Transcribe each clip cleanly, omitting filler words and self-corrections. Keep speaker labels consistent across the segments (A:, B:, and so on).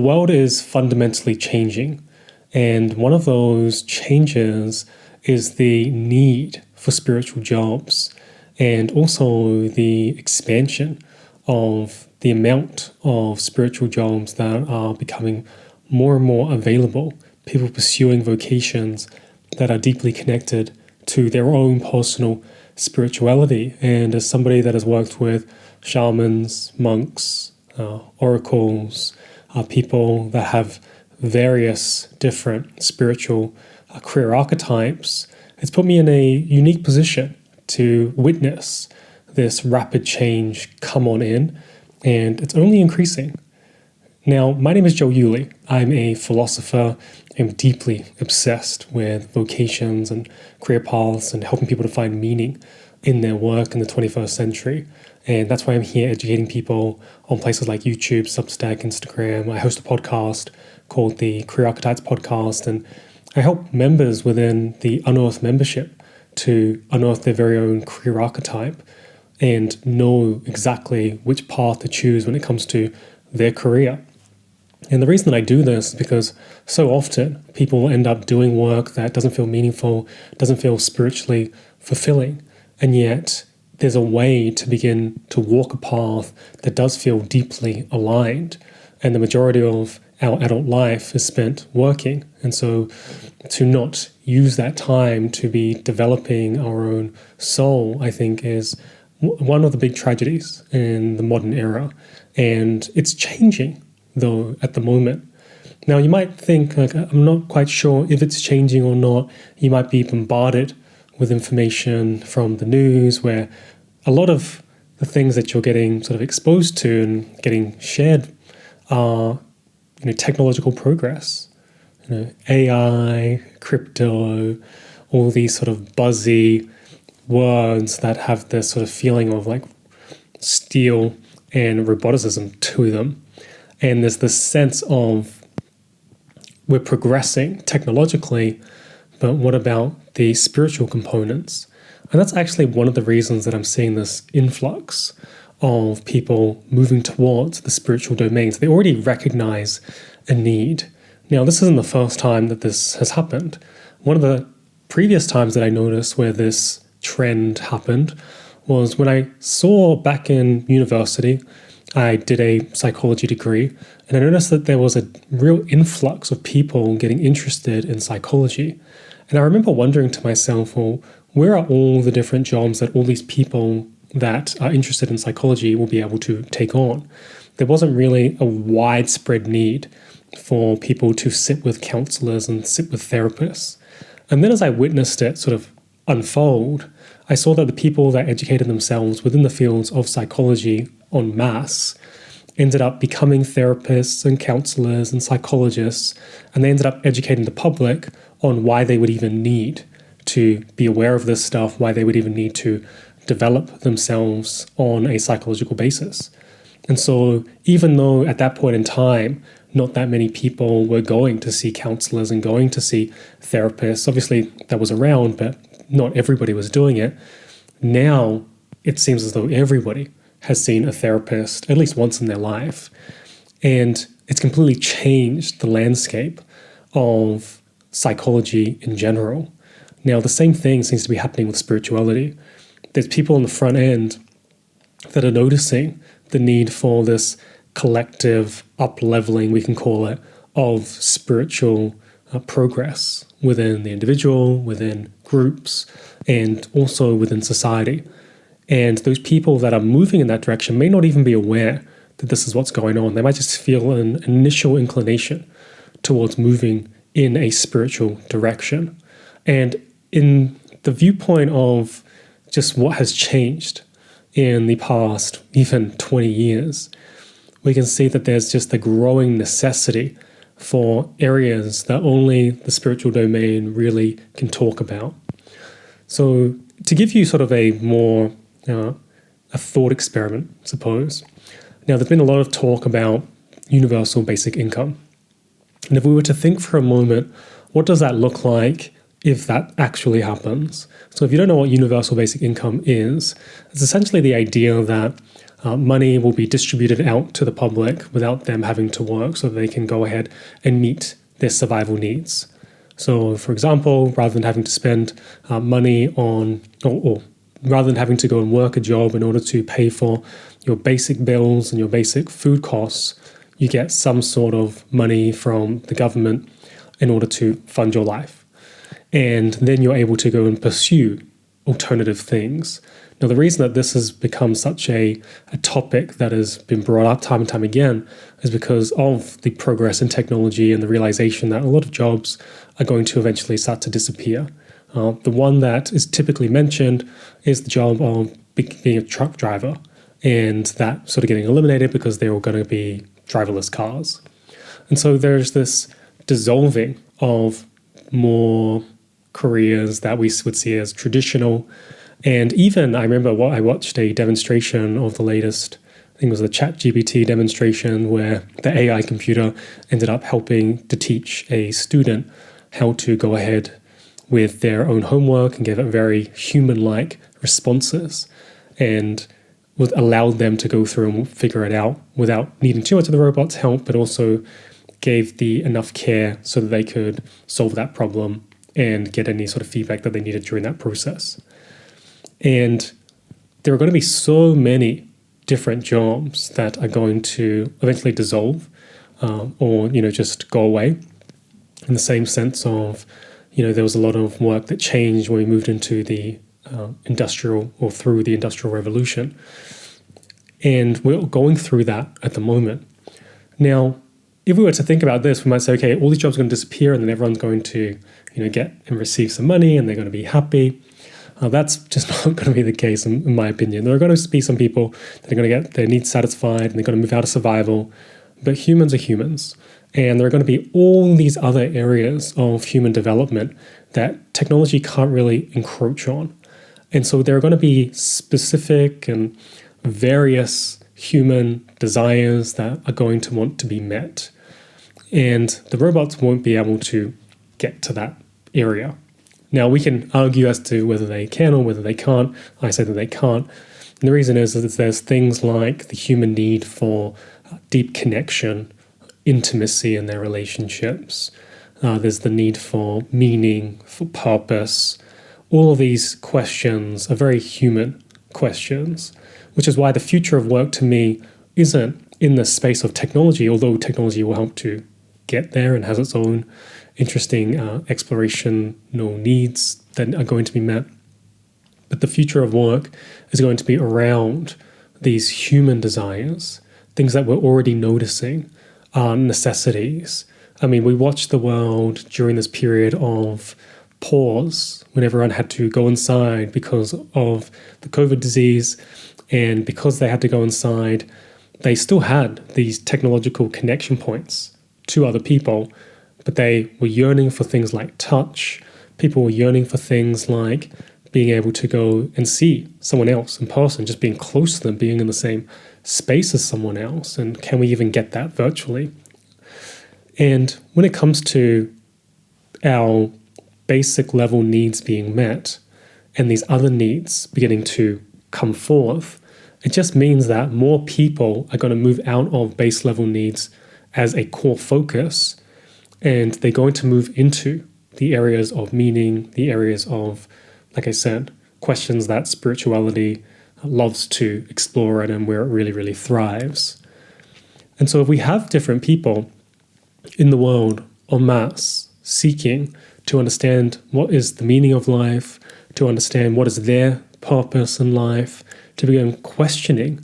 A: world is fundamentally changing, and one of those changes is the need for spiritual jobs, and also the expansion of the amount of spiritual jobs that are becoming more and more available. People pursuing vocations that are deeply connected to their own personal spirituality. And as somebody that has worked with shamans, monks, oracles, people that have various different spiritual career archetypes, it's put me in a unique position to witness this rapid change come on in, and it's only increasing. Now, my name is Joe Yulee. I'm a philosopher. I'm deeply obsessed with vocations and career paths and helping people to find meaning in their work in the 21st century. And that's why I'm here educating people on places like YouTube, Substack, Instagram. I host a podcast called the Career Archetypes podcast, and I help members within the Unearth membership to unearth their very own career archetype and know exactly which path to choose when it comes to their career. And the reason that I do this is because so often people end up doing work that doesn't feel meaningful, doesn't feel spiritually fulfilling, and yet there's a way to begin to walk a path that does feel deeply aligned. And the majority of our adult life is spent working. And so to not use that time to be developing our own soul, I think, is one of the big tragedies in the modern era. And it's changing, though, at the moment. Now, you might think, like, I'm not quite sure if it's changing or not. You might be bombarded with information from the news where a lot of the things that you're getting sort of exposed to and getting shared are, technological progress, AI, crypto, all these sort of buzzy words that have this sort of feeling of like steel and roboticism to them. And there's this sense of we're progressing technologically, but what about the spiritual components? And that's actually one of the reasons that I'm seeing this influx of people moving towards the spiritual domains. They already recognize a need. Now, this isn't the first time that this has happened. One of the previous times that I noticed where this trend happened was when I saw back in university, I did a psychology degree, and I noticed that there was a real influx of people getting interested in psychology. And I remember wondering to myself, well, where are all the different jobs that all these people that are interested in psychology will be able to take on? There wasn't really a widespread need for people to sit with counselors and sit with therapists. And then as I witnessed it sort of unfold, I saw that the people that educated themselves within the fields of psychology en masse ended up becoming therapists and counselors and psychologists, and they ended up educating the public on why they would even need to be aware of this stuff, why they would even need to develop themselves on a psychological basis. And so even though at that point in time, not that many people were going to see counselors and going to see therapists, obviously that was around, but not everybody was doing it. Now it seems as though everybody has seen a therapist at least once in their life. And it's completely changed the landscape of psychology in general. Now, the same thing seems to be happening with spirituality. There's people on the front end that are noticing the need for this collective up-leveling, we can call it, of spiritual progress within the individual, within groups, and also within society. And those people that are moving in that direction may not even be aware that this is what's going on. They might just feel an initial inclination towards moving in a spiritual direction. And in the viewpoint of just what has changed in the past even 20 years, we can see that there's just a growing necessity for areas that only the spiritual domain really can talk about. So to give you sort of a more a thought experiment, suppose. Now, there's been a lot of talk about universal basic income. And if we were to think for a moment, what does that look like if that actually happens? So if you don't know what universal basic income is, it's essentially the idea that money will be distributed out to the public without them having to work, so they can go ahead and meet their survival needs. So, for example, rather than having to spend money on, or rather than having to go and work a job in order to pay for your basic bills and your basic food costs, you get some sort of money from the government in order to fund your life. And then you're able to go and pursue alternative things. Now, the reason that this has become such a topic that has been brought up time and time again is because of the progress in technology and the realization that a lot of jobs are going to eventually start to disappear. The one that is typically mentioned is the job of being a truck driver, and that sort of getting eliminated because they're all going to be driverless cars. And so there's this dissolving of more careers that we would see as traditional. And even I remember I watched a demonstration of the latest, I think it was the ChatGPT demonstration, where the AI computer ended up helping to teach a student how to go ahead with their own homework and give it very human-like responses, and allowed them to go through and figure it out without needing too much of the robot's help, but also gave the enough care so that they could solve that problem and get any sort of feedback that they needed during that process. And there are going to be so many different jobs that are going to eventually dissolve or just go away, in the same sense of, there was a lot of work that changed when we moved into the industrial or through the Industrial Revolution. And we're going through that at the moment. Now, if we were to think about this, we might say, okay, all these jobs are going to disappear and then everyone's going to get and receive some money and they're going to be happy. That's just not going to be the case, in my opinion. There are going to be some people that are going to get their needs satisfied and they're going to move out of survival. But humans are humans. And there are going to be all these other areas of human development that technology can't really encroach on. And so there are going to be specific and various human desires that are going to want to be met. And the robots won't be able to get to that area. Now, we can argue as to whether they can or whether they can't. I say that they can't. And the reason is that there's things like the human need for deep connection, intimacy in their relationships. There's the need for meaning, for purpose. All of these questions are very human questions, which is why the future of work to me isn't in the space of technology, although technology will help to get there and has its own interesting explorational needs that are going to be met. But the future of work is going to be around these human desires, things that we're already noticing are necessities. I mean, we watched the world during this period of pause when everyone had to go inside because of the COVID disease, and because they had to go inside, they still had these technological connection points to other people, but they were yearning for things like touch. People were yearning for things like being able to go and see someone else in person, just being close to them, being in the same space as someone else. And can we even get that virtually? And when it comes to our basic level needs being met and these other needs beginning to come forth, it just means that more people are going to move out of base level needs as a core focus, and they're going to move into the areas of meaning, the areas of, like I said, questions that spirituality loves to explore and where it really, really thrives. And so if we have different people in the world en masse seeking to understand what is the meaning of life, to understand what is their purpose in life, to begin questioning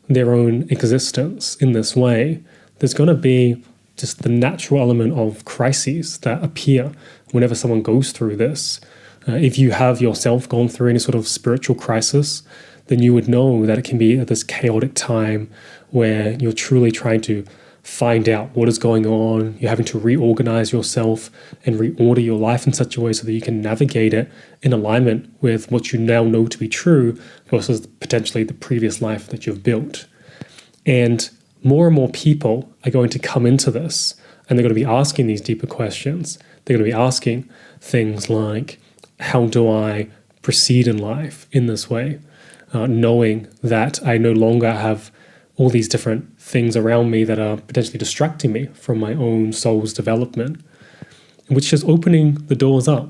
A: their own existence in this way, there's going to be just the natural element of crises that appear whenever someone goes through this. If you have yourself gone through any sort of spiritual crisis, then you would know that it can be at this chaotic time where you're truly trying to find out what is going on. You're having to reorganize yourself and reorder your life in such a way so that you can navigate it in alignment with what you now know to be true versus potentially the previous life that you've built. And more people are going to come into this, and they're going to be asking these deeper questions. They're going to be asking things like, how do I proceed in life in this way? knowing that I no longer have all these different things around me that are potentially distracting me from my own soul's development, which is opening the doors up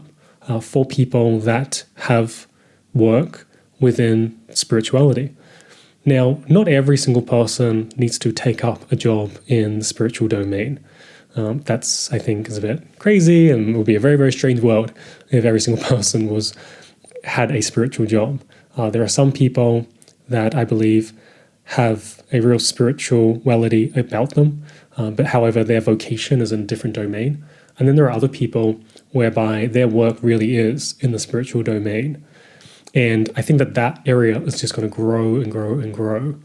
A: for people that have work within spirituality. Now, not every single person needs to take up a job in the spiritual domain. That's, I think, is a bit crazy, and it would be a very, very strange world if every single person had a spiritual job. There are some people that I believe have a real spirituality about them, but however, their vocation is in a different domain. And then there are other people whereby their work really is in the spiritual domain. And I think that area is just going to grow and grow and grow.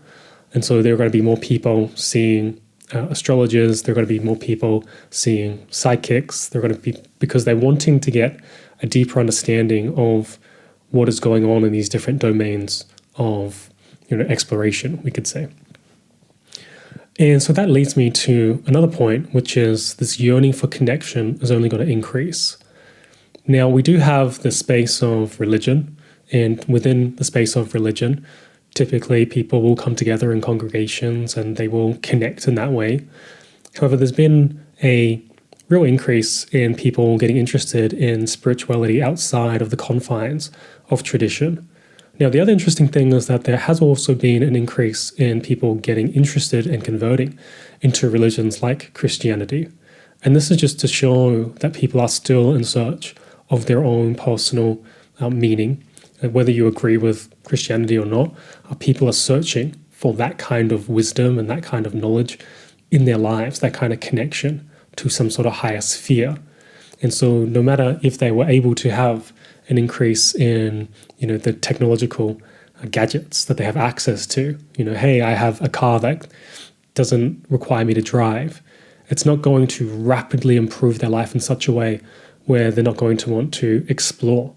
A: And so there are going to be more people seeing astrologers, there are going to be more people seeing psychics, they're going to be, because they're wanting to get a deeper understanding of what is going on in these different domains of exploration, we could say. And so that leads me to another point, which is this yearning for connection is only going to increase. Now, we do have the space of religion, and within the space of religion, typically people will come together in congregations and they will connect in that way. However, there's been a real increase in people getting interested in spirituality outside of the confines of tradition. Now, the other interesting thing is that there has also been an increase in people getting interested and converting into religions like Christianity. And this is just to show that people are still in search of their own personal meaning. And whether you agree with Christianity or not, people are searching for that kind of wisdom and that kind of knowledge in their lives, that kind of connection to some sort of higher sphere. And so no matter if they were able to have an increase in, the technological gadgets that they have access to, hey, I have a car that doesn't require me to drive, it's not going to rapidly improve their life in such a way where they're not going to want to explore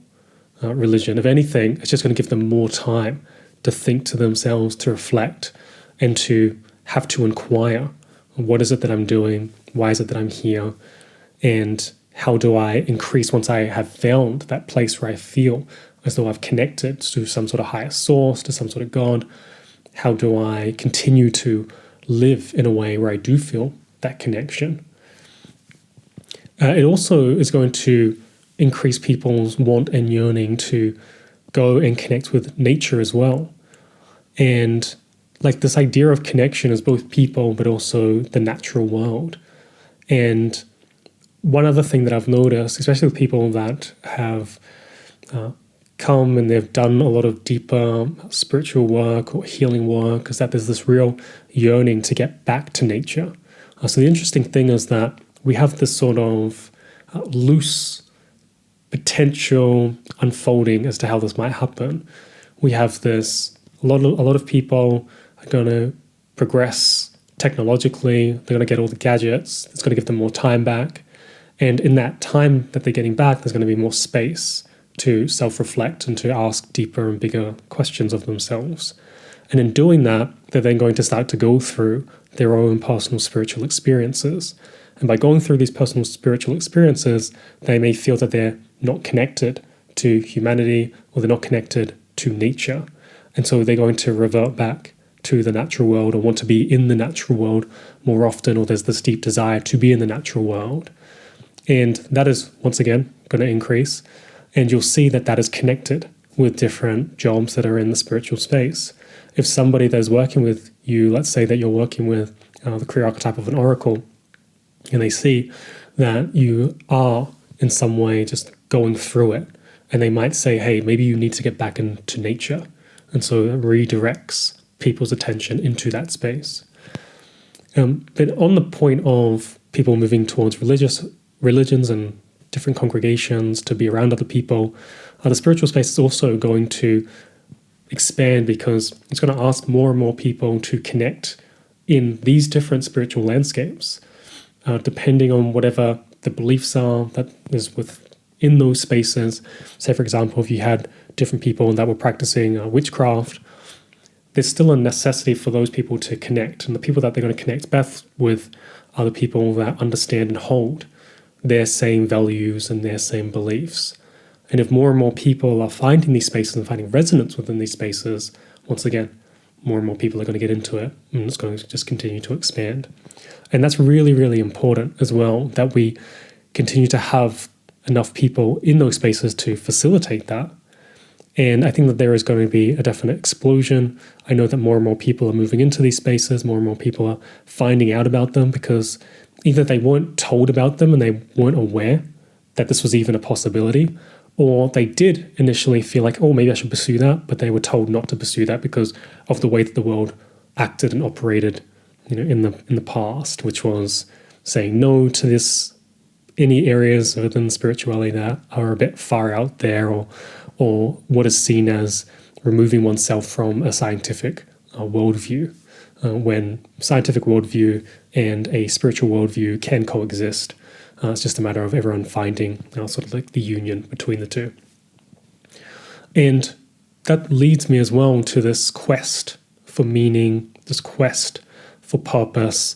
A: religion. If anything, it's just going to give them more time to think to themselves, to reflect, and to have to inquire, what is it that I'm doing? Why is it that I'm here? And how do I increase once I have found that place where I feel as though I've connected to some sort of higher source, to some sort of God? How do I continue to live in a way where I do feel that connection? It also is going to increase people's want and yearning to go and connect with nature as well. And like this idea of connection is both people, but also the natural world. And one other thing that I've noticed, especially with people that have come and they've done a lot of deeper spiritual work or healing work, is that there's this real yearning to get back to nature. So the interesting thing is that we have this sort of loose potential unfolding as to how this might happen. We have this, a lot of people are going to progress technologically, they're going to get all the gadgets, it's going to give them more time back. And in that time that they're getting back, there's going to be more space to self-reflect and to ask deeper and bigger questions of themselves. And in doing that, they're then going to start to go through their own personal spiritual experiences. And by going through these personal spiritual experiences, they may feel that they're not connected to humanity or they're not connected to nature. And so they're going to revert back to the natural world or want to be in the natural world more often, or there's this deep desire to be in the natural world. And that is, once again, going to increase. And you'll see that that is connected with different jobs that are in the spiritual space. If somebody that is working with you, let's say that you're working with the career archetype of an oracle, and they see that you are in some way just going through it, and they might say, hey, maybe you need to get back into nature. And so it redirects people's attention into that space. But on the point of people moving towards religions and different congregations to be around other people, the spiritual space is also going to expand because it's going to ask more and more people to connect in these different spiritual landscapes, depending on whatever the beliefs are that is within those spaces. Say, for example, if you had different people that were practicing witchcraft, there's still a necessity for those people to connect. And the people that they're going to connect best with are the people that understand and hold their same values and their same beliefs. And if more and more people are finding these spaces and finding resonance within these spaces, once again, more and more people are going to get into it, and it's going to just continue to expand. And that's really, really important as well, that we continue to have enough people in those spaces to facilitate that. And I think that there is going to be a definite explosion. I know that more and more people are moving into these spaces, more and more people are finding out about them, because either they weren't told about them and they weren't aware that this was even a possibility, or they did initially feel like, oh, maybe I should pursue that, but they were told not to pursue that because of the way that the world acted and operated, in the past, which was saying no to this, any areas within spirituality that are a bit far out there, or what is seen as removing oneself from a scientific worldview, when scientific worldview and a spiritual worldview can coexist. It's just a matter of everyone finding sort of like the union between the two. And that leads me as well to this quest for meaning, this quest for purpose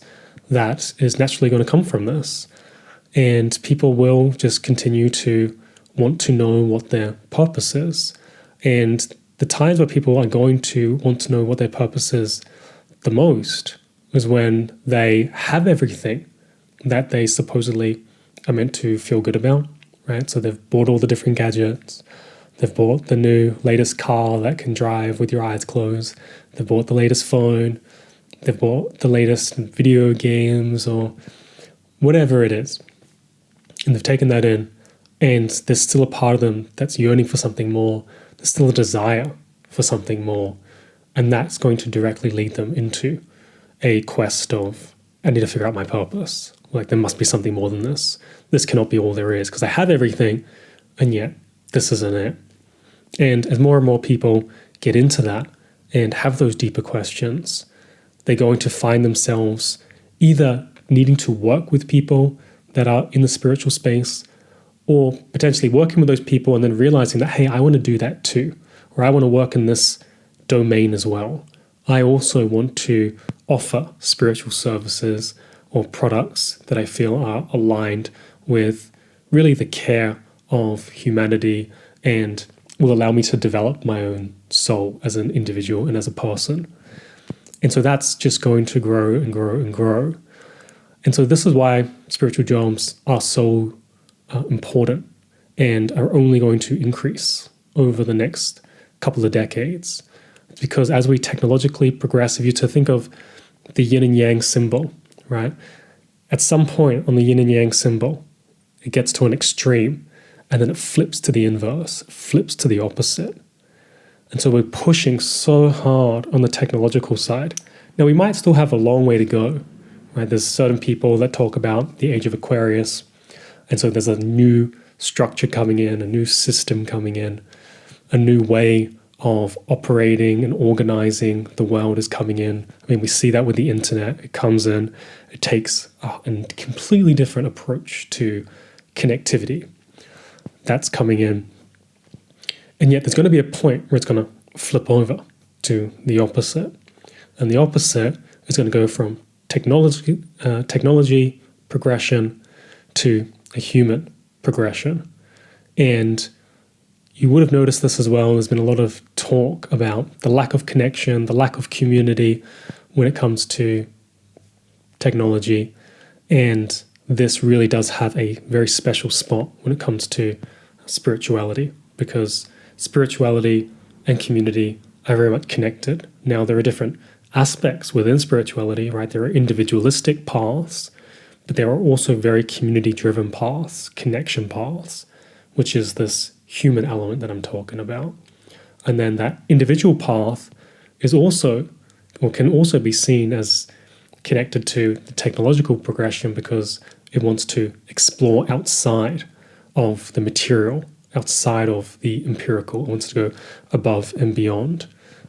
A: that is naturally going to come from this. And people will just continue to want to know what their purpose is. And the times where people are going to want to know what their purpose is the most is when they have everything that they supposedly are meant to feel good about, right? So they've bought all the different gadgets. They've bought the new latest car that can drive with your eyes closed. They've bought the latest phone. They've bought the latest video games or whatever it is. And they've taken that in, and there's still a part of them that's yearning for something more. There's still a desire for something more. And that's going to directly lead them into a quest of, I need to figure out my purpose. Like, there must be something more than this. This cannot be all there is, because I have everything, and yet this isn't it. And as more and more people get into that and have those deeper questions, they're going to find themselves either needing to work with people that are in the spiritual space, or potentially working with those people and then realizing that, hey, I want to do that too, or I want to work in this domain as well. I also want to offer spiritual services or products that I feel are aligned with really the care of humanity and will allow me to develop my own soul as an individual and as a person. And so that's just going to grow and grow and grow. And so this is why spiritual jobs are so important and are only going to increase over the next couple of decades. It's because as we technologically progress, if you to think of the yin and yang symbol, right? At some point on the yin and yang symbol, it gets to an extreme and then it flips to the inverse, flips to the opposite. And so we're pushing so hard on the technological side. Now, we might still have a long way to go, right? There's certain people that talk about the age of Aquarius. And so there's a new structure coming in, a new system coming in, a new way of operating and organizing the world is coming in. I mean, we see that with the internet. It comes in, it takes a completely different approach to connectivity. That's coming in. And yet there's going to be a point where it's going to flip over to the opposite. And the opposite is going to go from technology progression to a human progression. And you would have noticed this as well. There's been a lot of talk about the lack of connection, the lack of community when it comes to technology. And this really does have a very special spot when it comes to spirituality, because spirituality and community are very much connected. Now, there are different aspects within spirituality, right? There are individualistic paths, but there are also very community-driven paths, connection paths, which is this human element that I'm talking about. And then that individual path is also, or can also be seen as connected to the technological progression, because it wants to explore outside of the material, outside of the empirical. It wants to go above and beyond.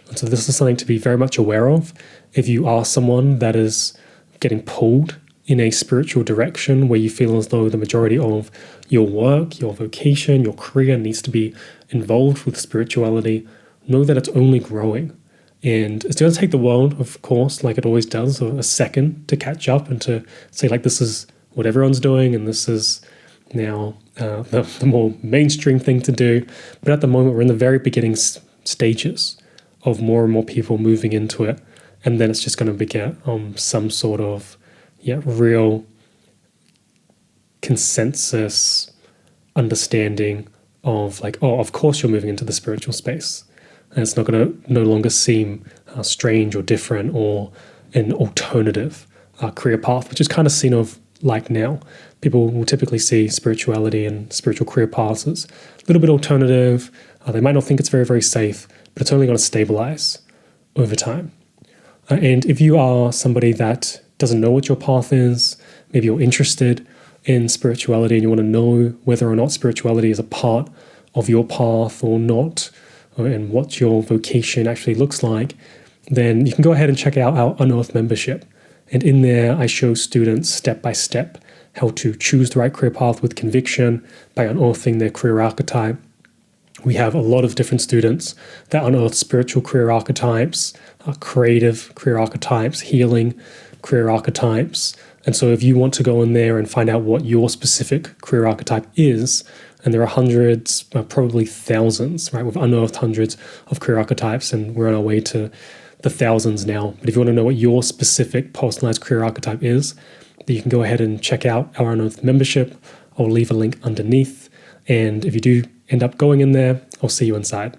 A: And so this is something to be very much aware of. If you are someone that is getting pulled in a spiritual direction where you feel as though the majority of your work, your vocation, your career needs to be involved with spirituality, know that it's only growing. And it's going to take the world, of course, like it always does, a second to catch up and to say, like, this is what everyone's doing and this is now the more mainstream thing to do. But at the moment, we're in the very beginning stages of more and more people moving into it. And then it's just going to beget some sort of real consensus understanding of like, oh, of course you're moving into the spiritual space. And it's not going to no longer seem strange or different or an alternative career path, which is kind of seen of like now. People will typically see spirituality and spiritual career paths as a little bit alternative. They might not think it's very, very safe, but it's only going to stabilize over time. And if you are somebody that doesn't know what your path is, maybe you're interested in spirituality and you want to know whether or not spirituality is a part of your path or not, and what your vocation actually looks like, then you can go ahead and check out our Unearthed membership. And in there, I show students step by step how to choose the right career path with conviction by unearthing their career archetype. We have a lot of different students that unearth spiritual career archetypes, creative career archetypes, healing career archetypes. And so if you want to go in there and find out what your specific career archetype is, and there are hundreds, probably thousands, right? We've unearthed hundreds of career archetypes and we're on our way to the thousands now. But if you want to know what your specific personalized career archetype is, then you can go ahead and check out our Unearthed membership. I'll leave a link underneath. And if you do end up going in there, I'll see you inside.